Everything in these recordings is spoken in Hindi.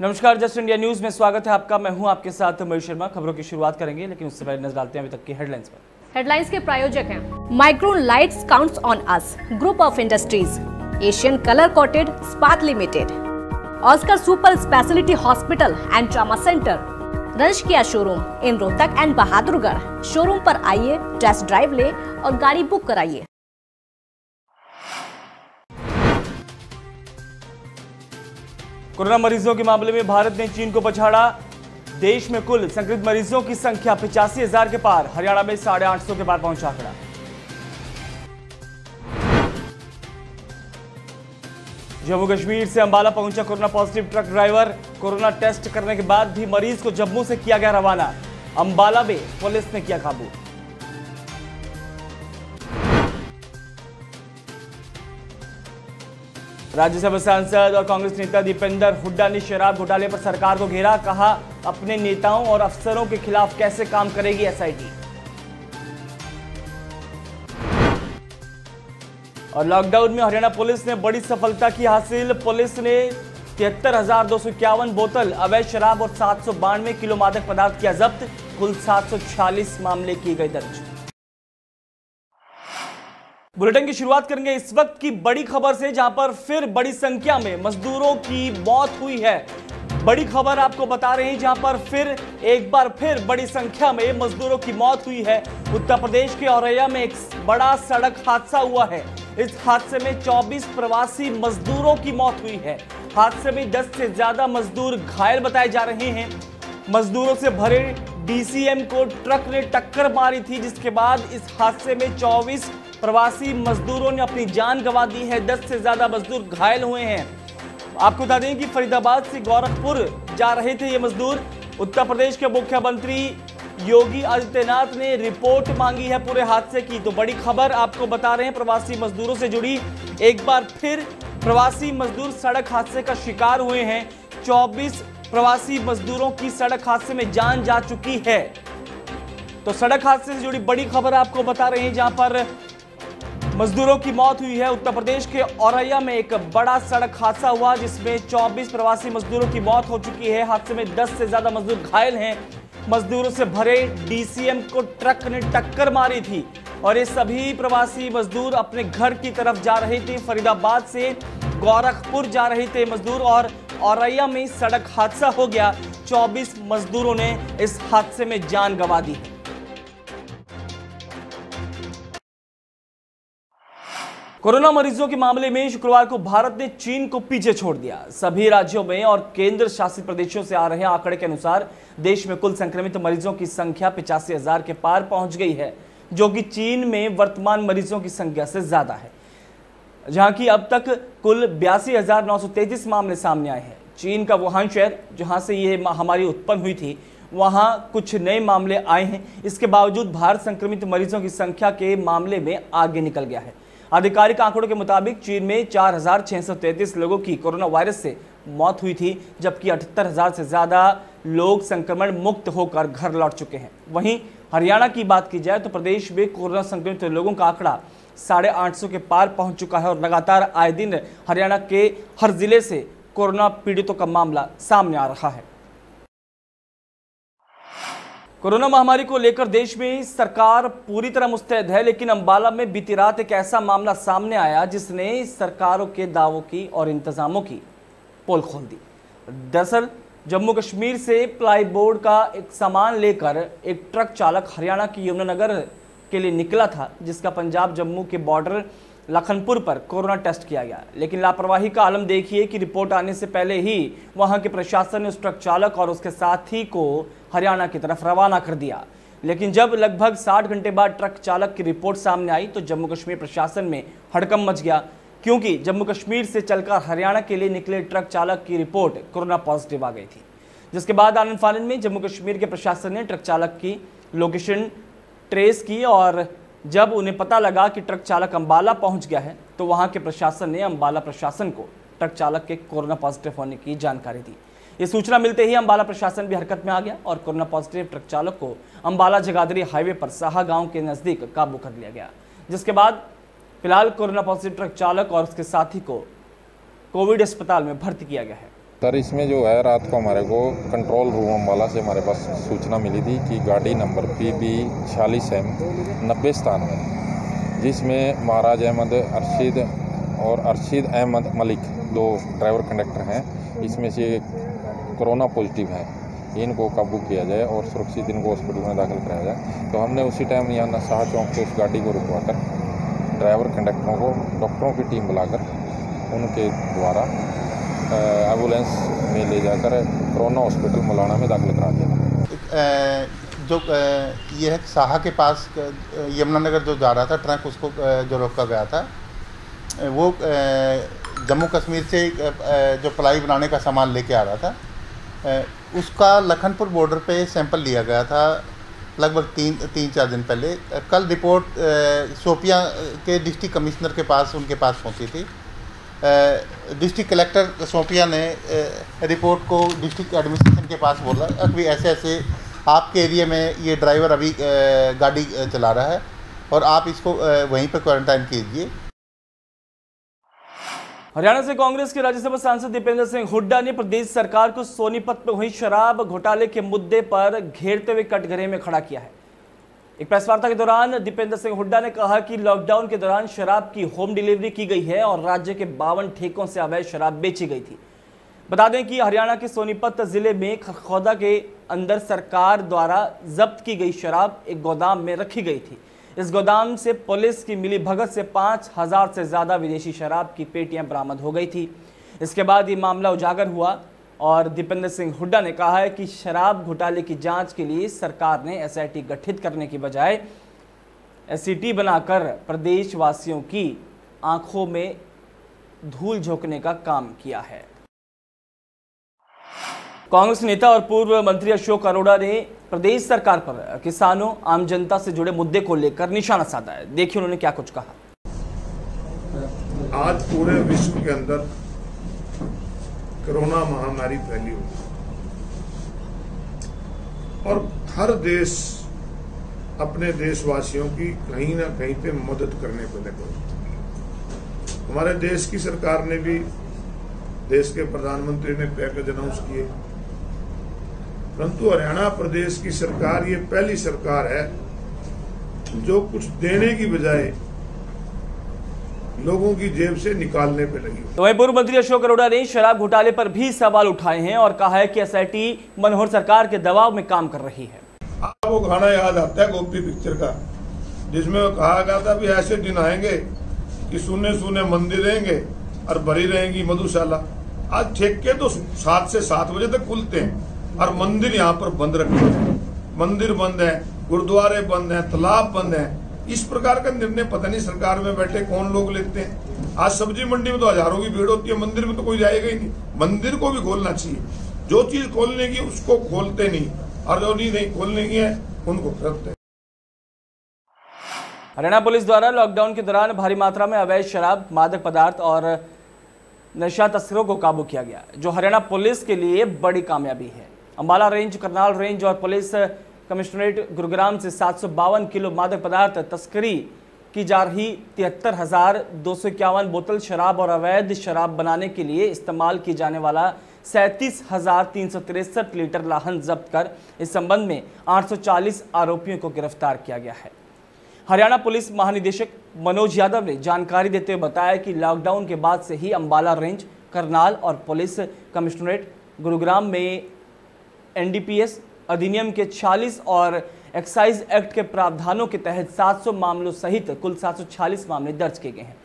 नमस्कार, जस्ट इंडिया न्यूज में स्वागत है आपका। मैं हूं आपके साथ मयूर शर्मा। खबरों की शुरुआत करेंगे, लेकिन उससे पहले नजर डालते हैं अभी तक की हेडलाइंस पर। हेडलाइंस के प्रायोजक हैं Micron lights counts on us, group of industries, Asian colour coated Ispat limited, Oscar super speciality hospital and trauma centre, रंश किया showroom in Rohtak and Bahadurgarh. Showroom पर आइए, टेस्ट ड्राइव ले और गाड़ी बुक कराइए। कोरोना मरीजों के मामले में भारत ने चीन को पछाड़ा। देश में कुल संक्रमित मरीजों की संख्या 85,000 के पार। हरियाणा में 850 के पार पहुंचा आंकड़ा। जम्मू कश्मीर से अंबाला पहुंचा corona positive truck driver. Corona test करने के बाद भी मरीज को जम्मू से किया गया रवाना। अंबाला में पुलिस ने किया काबू। राज्यसभा सांसद और कांग्रेस नेता दीपेंद्र हुड्डा ने शराब घोटाले पर सरकार को घेरा। कहा, अपने नेताओं और अफसरों के खिलाफ कैसे काम करेगी एसआईटी। और लॉकडाउन में हरियाणा पुलिस ने बड़ी सफलता की हासिल। पुलिस ने 73,251 बोतल अवैध शराब और 792 किलो मादक पदार्थ किया जब्त। कुल 746 मामले किए गए दर्ज। बुलेटिन की शुरुआत करेंगे इस वक्त की बड़ी खबर से, जहां पर फिर बड़ी संख्या में मजदूरों की मौत हुई है। बड़ी खबर आपको बता रहे हैं, जहां पर फिर एक बार फिर बड़ी संख्या में मजदूरों की मौत हुई है। उत्तर प्रदेश के औरैया में एक बड़ा सड़क हादसा हुआ है। इस हादसे में 24 प्रवासी मजदूरों की मौत हुई है। हादसे में 10 से ज्यादा मजदूर घायल बताए जा रहे हैं। मजदूरों से भरे डीसीएम को ट्रक ने टक्कर मारी थी, जिसके बाद इस हादसे में 24 प्रवासी मजदूरों ने अपनी जान गंवा दी है। 10 से ज्यादा मजदूर घायल हुए हैं। आपको बता दें कि फरीदाबाद से गोरखपुर जा रहे थे ये मजदूर। उत्तर प्रदेश के मुख्यमंत्री योगी आदित्यनाथ ने रिपोर्ट मांगी है पूरे हादसे की। तो बड़ी खबर आपको बता रहे हैं प्रवासी मजदूरों से जुड़ी। एक बार फिर प्रवासी मजदूर सड़क हादसे का शिकार हुए हैं। 24 प्रवासी मजदूरों की सड़क हादसे में जान जा चुकी है। तो सड़क हादसे से जुड़ी बड़ी खबर आपको बता रहे हैं, जहां पर मजदूरों की मौत हुई है। उत्तर प्रदेश के औरैया में एक बड़ा सड़क हादसा हुआ, जिसमें 24 प्रवासी मजदूरों की मौत हो चुकी है। हादसे में 10 से ज्यादा मजदूर घायल हैं। मजदूरों से भरे डीसीएम को ट्रक ने टक्कर मारी थी और ये सभी प्रवासी मजदूर अपने घर की तरफ जा रहे थे। फरीदाबाद से गोरखपुर जा रहे थे मजदूर और औरैया में सड़क हादसा हो गया। 24 मजदूरों ने इस हादसे में जान गंवा दी है। कोरोना मरीजों के मामले में शुक्रवार को भारत ने चीन को पीछे छोड़ दिया। सभी राज्यों में और केंद्र शासित प्रदेशों से आ रहे आंकड़े के अनुसार देश में कुल संक्रमित मरीजों की संख्या 85,000 के पार पहुंच गई है, जो कि चीन में वर्तमान मरीजों की संख्या से ज्यादा है, जहां की अब तक कुल 82,933 मामले सामने आए हैं। चीन का वुहान शहर, जहां से ये महामारी उत्पन्न हुई थी, वहां कुछ नए मामले आए हैं। इसके बावजूद भारत संक्रमित मरीजों की संख्या के मामले में आगे निकल गया है। आधिकारिक आंकड़ों के मुताबिक चीन में 4,633 लोगों की कोरोना वायरस से मौत हुई थी, जबकि 78,000 से ज्यादा लोग संक्रमण मुक्त होकर घर लौट चुके हैं। वहीं हरियाणा की बात की जाए तो प्रदेश में कोरोना संक्रमित लोगों का आंकड़ा 850 के पार पहुंच चुका है और लगातार आए दिन हरियाणा के हर जिले से कोरोना पीड़ितों का मामला सामने आ रहा है। कोरोना महामारी को लेकर देश में सरकार पूरी तरह मुस्तैद है, लेकिन अंबाला में बीती रात एक ऐसा मामला सामने आया जिसने सरकारों के दावों की और इंतजामों की पोल खोल दी। दरअसल जम्मू कश्मीर से प्लाईबोर्ड का एक सामान लेकर एक ट्रक चालक हरियाणा के यमुनानगर के लिए निकला था, जिसका पंजाब जम्मू के बॉर्डर लखनपुर पर कोरोना टेस्ट किया गया। लेकिन लापरवाही का आलम देखिए कि रिपोर्ट आने से पहले ही वहां के प्रशासन ने उस ट्रक चालक और उसके साथी को हरियाणा की तरफ रवाना कर दिया। लेकिन जब लगभग 60 घंटे बाद ट्रक चालक की रिपोर्ट सामने आई तो जम्मू कश्मीर प्रशासन में हड़कंप मच गया, क्योंकि जम्मू कश्मीर से चलकर हरियाणा के लिए निकले ट्रक चालक की रिपोर्ट कोरोना पॉजिटिव आ गई थी। जिसके बाद आनन फानन में जम्मू कश्मीर के प्रशासन ने ट्रक चालक की लोकेशन ट्रेस की और जब उन्हें पता लगा कि ट्रक चालक अंबाला पहुंच गया है तो वहां के प्रशासन ने अंबाला प्रशासन को ट्रक चालक के कोरोना पॉजिटिव होने की जानकारी दी। ये सूचना मिलते ही अंबाला प्रशासन भी हरकत में आ गया और कोरोना पॉजिटिव ट्रक चालक को अंबाला जगाधरी हाईवे पर साहा गांव के नजदीक काबू कर लिया गया। जिसके बाद फिलहाल कोरोना पॉजिटिव ट्रक चालक और उसके साथी को कोविड अस्पताल में भर्ती किया गया है। सर इसमें जो है रात को हमारे को कंट्रोल रूम अम्बाला से हमारे पास सूचना मिली थी कि गाड़ी नंबर PB 46M 9097 जिसमें महाराज अहमद अरशीद और अरशीद अहमद मलिक 2 ड्राइवर कंडक्टर हैं, इसमें से कोरोना पॉजिटिव है, इनको काबू किया जाए और सुरक्षित इनको हॉस्पिटल में दाखिल कराया जाए। तो हमने उसी टाइम यहाँ शाह चौक से उस गाड़ी को रुकवाकर ड्राइवर कंडक्टरों को डॉक्टरों की टीम बुलाकर उनके द्वारा एम्बुलेंस में ले जाकर कोरोना हॉस्पिटल मौलाना में दाखिल करा दिया। जो ये है शाह के पास यमुनानगर जो जा रहा था ट्रक, उसको जो रोका गया था, वो जम्मू कश्मीर से जो प्लाई बनाने का सामान लेके आ रहा था, उसका लखनपुर बॉर्डर पे सैंपल लिया गया था लगभग 3-4 दिन पहले। कल रिपोर्ट शोपियां के डिस्ट्रिक्ट कमिश्नर के पास उनके पास पहुंची थी। डिस्ट्रिक्ट कलेक्टर शोपियां ने रिपोर्ट को डिस्ट्रिक्ट एडमिनिस्ट्रेशन के पास बोला कि ऐसे ऐसे आपके एरिया में ये ड्राइवर अभी गाड़ी चला रहा है और आप इसको वहीं पर क्वारंटाइन कीजिए। हरियाणा से कांग्रेस के राज्यसभा सांसद दीपेंद्र सिंह हुड्डा ने प्रदेश सरकार को सोनीपत में हुई शराब घोटाले के मुद्दे पर घेरते हुए कटघरे में खड़ा किया है। एक प्रेस वार्ता के दौरान दीपेंद्र सिंह हुड्डा ने कहा कि लॉकडाउन के दौरान शराब की होम डिलीवरी की गई है और राज्य के 52 ठेकों से अवैध शराब बेची गई थी। बता दें कि हरियाणा के सोनीपत जिले में खरखौदा के अंदर सरकार द्वारा जब्त की गई शराब एक गोदाम में रखी गई थी। इस गोदाम से पुलिस की मिली भगत से 5000 से ज्यादा विदेशी शराब की पेटियां बरामद हो गई थी। इसके बाद ये मामला उजागर हुआ और दीपेंद्र सिंह हुड्डा ने कहा है कि शराब घोटाले की जांच के लिए सरकार ने SIT गठित करने की बजाय SCT बनाकर प्रदेशवासियों की आंखों में धूल झोंकने का काम किया है। कांग्रेस नेता और पूर्व मंत्री अशोक अरोड़ा ने प्रदेश सरकार पर किसानों आम जनता से जुड़े मुद्दे को लेकर निशाना साधा है। देखिए उन्होंने क्या कुछ कहा। आज पूरे विश्व के अंदर कोरोना महामारी फैली हुई और हर देश अपने देशवासियों की कहीं ना कहीं पे मदद करने को लगे। हमारे देश की सरकार ने भी, देश के प्रधानमंत्री ने पैकेज अनाउंस किए, परंतु हरियाणा प्रदेश की सरकार ये पहली सरकार है जो कुछ देने की बजाय लोगों की जेब से निकालने पे लगी। तो वहीं पूर्व मंत्री अशोक अरोड़ा ने शराब घोटाले पर भी सवाल उठाए हैं और कहा है कि SIT मनोहर सरकार के दबाव में काम कर रही है। आपको वो गाना याद आता है गोपी पिक्चर का, जिसमें वो कहा गया था भी ऐसे दिन आएंगे कि सुने सुने मंदिर रहेंगे और भरी रहेंगी मधुशाला। आज ठेके तो 7 से 7 बजे तक खुलते हैं और मंदिर यहाँ पर बंद रखे हैं। मंदिर बंद है, गुरुद्वारे बंद है, तालाब बंद है। इस प्रकार का निर्णय पता नहीं सरकार में बैठे कौन लोग लेते हैं। आज सब्जी मंडी में तो हजारों की भीड़ होती है, मंदिर में तो कोई जाएगा ही नहीं। मंदिर को भी खोलना चाहिए, जो चीज खोलने की उसको खोलते नहीं और जो नहीं खोलने की है उनको करते हैं। हरियाणा पुलिस द्वारा लॉकडाउन के दौरान भारी मात्रा में अवैध शराब, मादक पदार्थ और नशा तस्करों को काबू किया गया, जो हरियाणा पुलिस के लिए बड़ी कामयाबी है। अम्बाला रेंज, करनाल रेंज और पुलिस कमिश्नरेट गुरुग्राम से 752 किलो मादक पदार्थ तस्करी की जा रही 73,251 बोतल शराब और अवैध शराब बनाने के लिए इस्तेमाल किए जाने वाला 37,363 लीटर लाहन जब्त कर इस संबंध में 840 आरोपियों को गिरफ्तार किया गया है। हरियाणा पुलिस महानिदेशक मनोज यादव ने जानकारी देते हुए बताया कि लॉकडाउन के बाद से ही अम्बाला रेंज, करनाल और पुलिस कमिश्नरेट गुरुग्राम में NDPS अधिनियम के 46 और एक्साइज एक्ट के प्रावधानों के तहत 700 मामलों सहित कुल 746 मामले दर्ज किए गए हैं।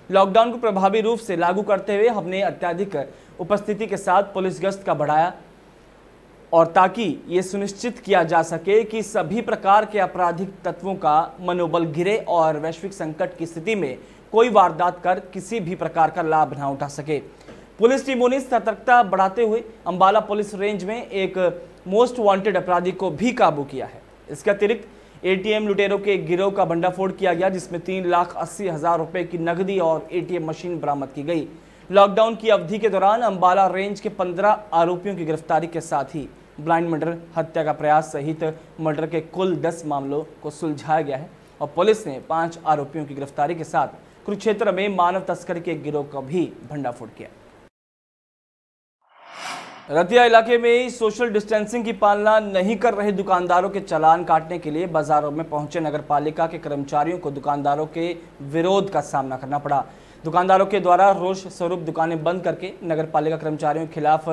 लॉकडाउन को प्रभावी रूप से लागू करते हुए हमने अत्यधिक उपस्थिति के साथ पुलिस गश्त का बढ़ाया और ताकि ये सुनिश्चित किया जा सके कि सभी प्रकार के आपराधिक तत्वों का मनोबल गिरे और वैश्विक संकट की स्थिति में कोई वारदात कर किसी भी प्रकार का लाभ न उठा सके। पुलिस टीमों ने सतर्कता बढ़ाते हुए अम्बाला पुलिस रेंज में एक मोस्ट वांटेड अपराधी को भी काबू किया है। इसके अतिरिक्त ATM लुटेरों के एक गिरोह का भंडाफोड़ किया गया, जिसमें 3,80,000 रुपए की नकदी और ATM मशीन बरामद की गई। लॉकडाउन की अवधि के दौरान अम्बाला रेंज के 15 आरोपियों की गिरफ्तारी के साथ ही ब्लाइंड मर्डर, हत्या का प्रयास सहित मर्डर के कुल 10 मामलों को सुलझाया गया है और पुलिस ने 5 आरोपियों की गिरफ्तारी के साथ कुरुक्षेत्र में मानव तस्करी के एक गिरोह का भी भंडाफोड़ किया। रतिया इलाके में सोशल डिस्टेंसिंग की पालना नहीं कर रहे दुकानदारों के चालान काटने के लिए बाजारों में पहुंचे नगरपालिका के कर्मचारियों को दुकानदारों के विरोध का सामना करना पड़ा। दुकानदारों के द्वारा रोष स्वरूप दुकानें बंद करके नगरपालिका कर्मचारियों के खिलाफ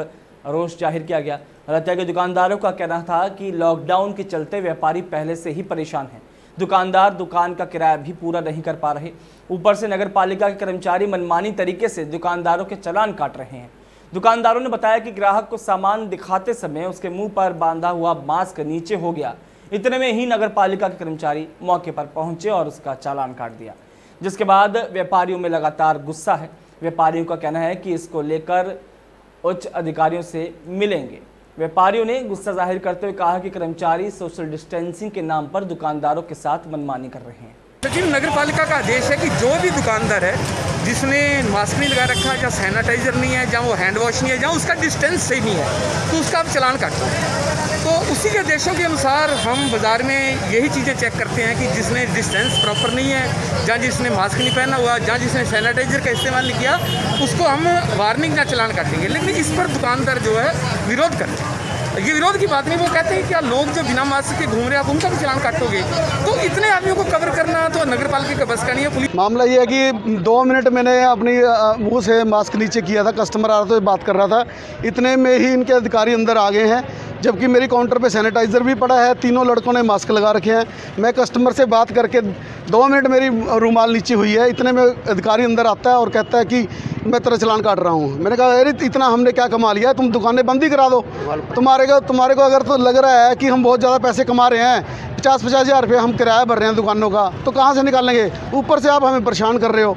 रोष जाहिर किया गया। रतिया के दुकानदारों का कहना था कि लॉकडाउन के चलते व्यापारी पहले से ही परेशान हैं। दुकानदार दुकान का किराया भी पूरा नहीं कर पा रहे, ऊपर से नगरपालिका के कर्मचारी मनमानी तरीके से दुकानदारों के चालान काट रहे हैं। दुकानदारों ने बताया कि ग्राहक को सामान दिखाते समय उसके मुंह पर बांधा हुआ मास्क नीचे हो गया। इतने में ही नगरपालिका के कर्मचारी मौके पर पहुंचे और उसका चालान काट दिया, जिसके बाद व्यापारियों में लगातार गुस्सा है। व्यापारियों का कहना है कि इसको लेकर उच्च अधिकारियों से मिलेंगे। व्यापारियों ने गुस्सा जाहिर करते हुए कहा कि कर्मचारी सोशल डिस्टेंसिंग के नाम पर दुकानदारों के साथ मनमानी कर रहे हैं। लेकिन नगरपालिका का आदेश है कि जो भी दुकानदार है जिसने मास्क नहीं लगा रखा है, जहाँ सैनिटाइजर नहीं है, जहाँ वो हैंड वॉश नहीं है, जहाँ उसका डिस्टेंस सही नहीं है, तो उसका आप चालान काटो। तो उसी के आदेशों के अनुसार हम बाज़ार में यही चीज़ें चेक करते हैं कि जिसने डिस्टेंस प्रॉपर नहीं है, जहाँ जिसने मास्क नहीं पहना हुआ, जहाँ जिसने सैनिटाइजर का इस्तेमाल नहीं किया, उसको हम वार्निंग या चालान काटेंगे। लेकिन इस पर दुकानदार जो है विरोध करते हैं। ये विरोध की बात नहीं, वो कहते हैं क्या लोग जो बिना मास्क के घूम रहे हैं आप उनका भी चालान काटोगे? तो इतने आदमियों को कवर करना तो नगरपालिका का बस का नहीं है। पुलिस मामला ये है कि 2 मिनट मैंने अपनी मुंह से मास्क नीचे किया था, कस्टमर आ रहा था, बात कर रहा था, इतने में ही इनके अधिकारी अंदर आ गए हैं, जबकि मेरी काउंटर पे सैनिटाइज़र भी पड़ा है। तीनों लड़कों ने मास्क लगा रखे हैं। मैं कस्टमर से बात करके 2 मिनट मेरी रुमाल नीचे हुई है, इतने में अधिकारी अंदर आता है और कहता है कि मैं तेरा चालान काट रहा हूँ। मैंने कहा अरे इतना हमने क्या कमा लिया है, तुम दुकानें बंद ही करा दो। तुम्हारे को अगर तो लग रहा है कि हम बहुत ज़्यादा पैसे कमा रहे हैं, 50-50 हज़ार रुपये हम किराया भर रहे हैं दुकानों का, तो कहाँ से निकालेंगे? ऊपर से आप हमें परेशान कर रहे हो।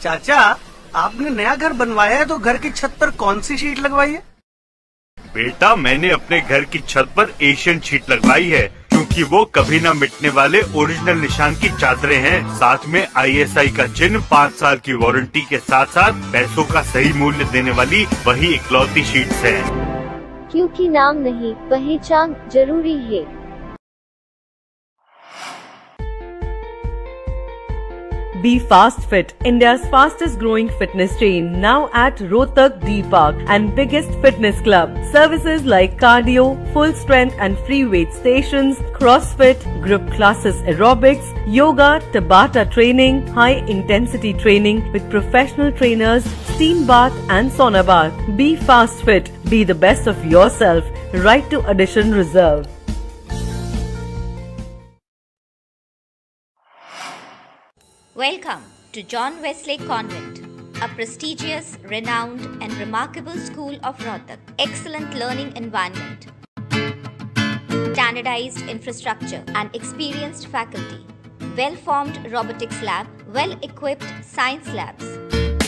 चाचा, आपने नया घर बनवाया है तो घर की छत पर कौन सी शीट लगवाई है? बेटा, मैंने अपने घर की छत पर एशियन शीट लगवाई है, क्योंकि वो कभी न मिटने वाले ओरिजिनल निशान की चादरें हैं। साथ में ISI का चिन्ह, 5 साल की वारंटी के साथ साथ पैसों का सही मूल्य देने वाली वही इकलौती शीट्स है। क्योंकि नाम नहीं, पहचान जरूरी है। Be Fast Fit, India's fastest growing fitness chain, now at Rohtak D Park and biggest fitness club. Services like cardio, full strength and free weight stations, CrossFit, group classes, aerobics, yoga, Tabata training, high intensity training with professional trainers, steam bath and sauna bath. Be Fast Fit, be the best of yourself. Right to addition reserved. Welcome to John Wesley Convent, a prestigious, renowned and remarkable school of Rohtak. Excellent learning environment, standardized infrastructure and experienced faculty, well-formed robotics lab, well-equipped science labs,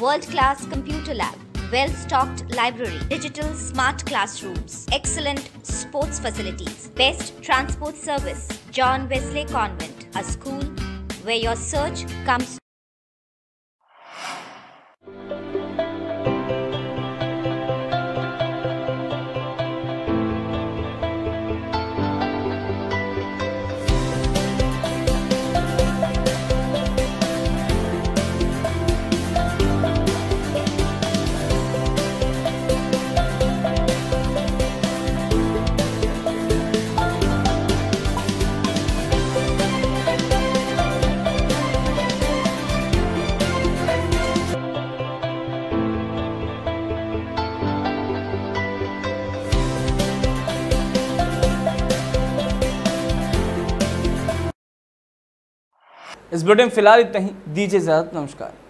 world-class computer lab, well-stocked library, digital smart classrooms, excellent sports facilities, best transport service. John Wesley Convent, a school where your search comes. इस बुलेटिन में फिलहाल इतना ही। दीजिए इजाजत, नमस्कार।